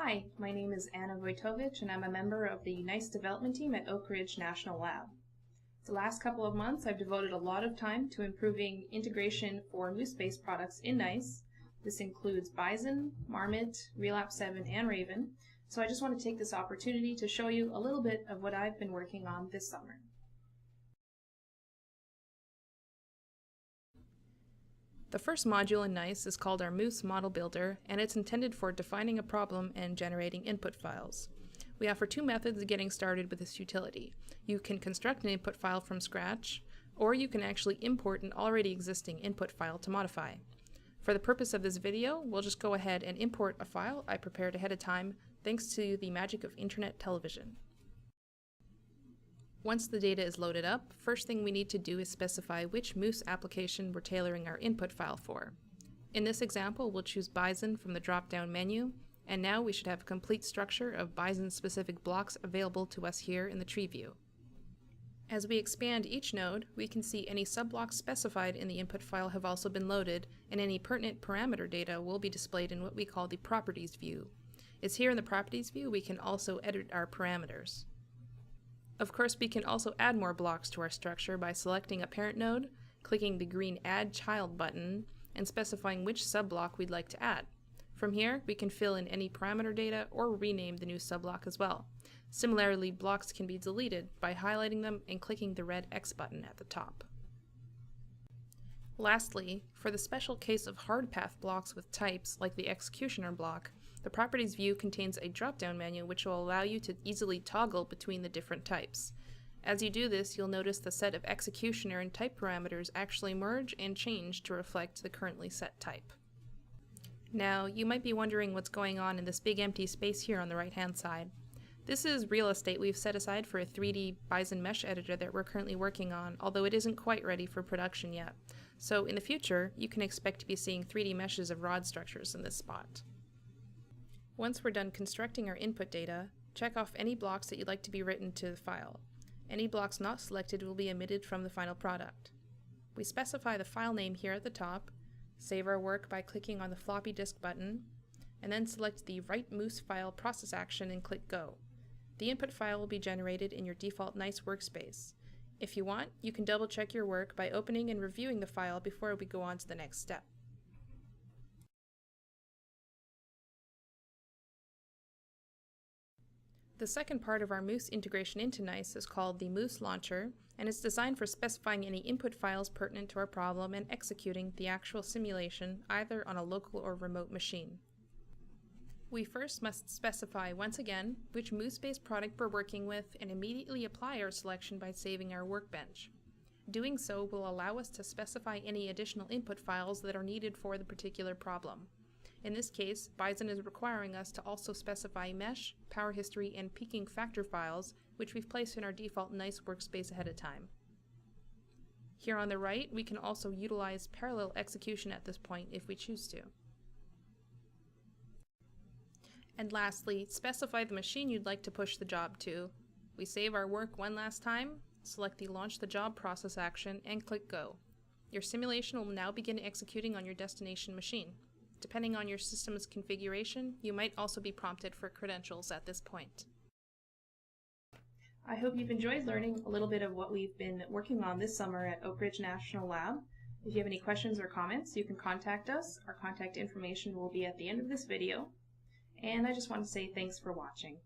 Hi, my name is Wojtowicz and I'm a member of the NiCE development team at Oak Ridge National Lab. The last couple of months I've devoted a lot of time to improving integration for moose-based products in NiCE. This includes Bison, Marmot, Relapse 7, and Raven, so I just want to take this opportunity to show you a little bit of what I've been working on this summer. The first module in NiCE is called our Moose Model Builder, and it's intended for defining a problem and generating input files. We offer two methods of getting started with this utility. You can construct an input file from scratch, or you can actually import an already existing input file to modify. For the purpose of this video, we'll just go ahead and import a file I prepared ahead of time, thanks to the magic of internet television. Once the data is loaded up, first thing we need to do is specify which Moose application we're tailoring our input file for. In this example, we'll choose Bison from the drop-down menu, and now we should have a complete structure of Bison-specific blocks available to us here in the tree view. As we expand each node, we can see any subblocks specified in the input file have also been loaded, and any pertinent parameter data will be displayed in what we call the Properties view. It's here in the Properties view we can also edit our parameters. Of course, we can also add more blocks to our structure by selecting a parent node, clicking the green Add Child button, and specifying which subblock we'd like to add. From here, we can fill in any parameter data or rename the new subblock as well. Similarly, blocks can be deleted by highlighting them and clicking the red X button at the top. Lastly, for the special case of hard path blocks with types like the executioner block, the Properties view contains a drop-down menu which will allow you to easily toggle between the different types. As you do this, you'll notice the set of executioner and type parameters actually merge and change to reflect the currently set type. Now, you might be wondering what's going on in this big empty space here on the right-hand side. This is real estate we've set aside for a 3D Bison mesh editor that we're currently working on, although it isn't quite ready for production yet. So in the future, you can expect to be seeing 3D meshes of rod structures in this spot. Once we're done constructing our input data, check off any blocks that you'd like to be written to the file. Any blocks not selected will be omitted from the final product. We specify the file name here at the top, save our work by clicking on the floppy disk button, and then select the Write Moose File process action and click Go. The input file will be generated in your default NiCE workspace. If you want, you can double check your work by opening and reviewing the file before we go on to the next step. The second part of our Moose integration into NiCE is called the Moose Launcher, and is designed for specifying any input files pertinent to our problem and executing the actual simulation either on a local or remote machine. We first must specify once again which Moose-based product we're working with and immediately apply our selection by saving our workbench. Doing so will allow us to specify any additional input files that are needed for the particular problem. In this case, Bison is requiring us to also specify mesh, power history, and peaking factor files, which we've placed in our default NiCE workspace ahead of time. Here on the right, we can also utilize parallel execution at this point if we choose to. And lastly, specify the machine you'd like to push the job to. We save our work one last time, select the Launch the Job process action, and click Go. Your simulation will now begin executing on your destination machine. Depending on your system's configuration, you might also be prompted for credentials at this point. I hope you've enjoyed learning a little bit of what we've been working on this summer at Oak Ridge National Lab. If you have any questions or comments, you can contact us. Our contact information will be at the end of this video. And I just want to say thanks for watching.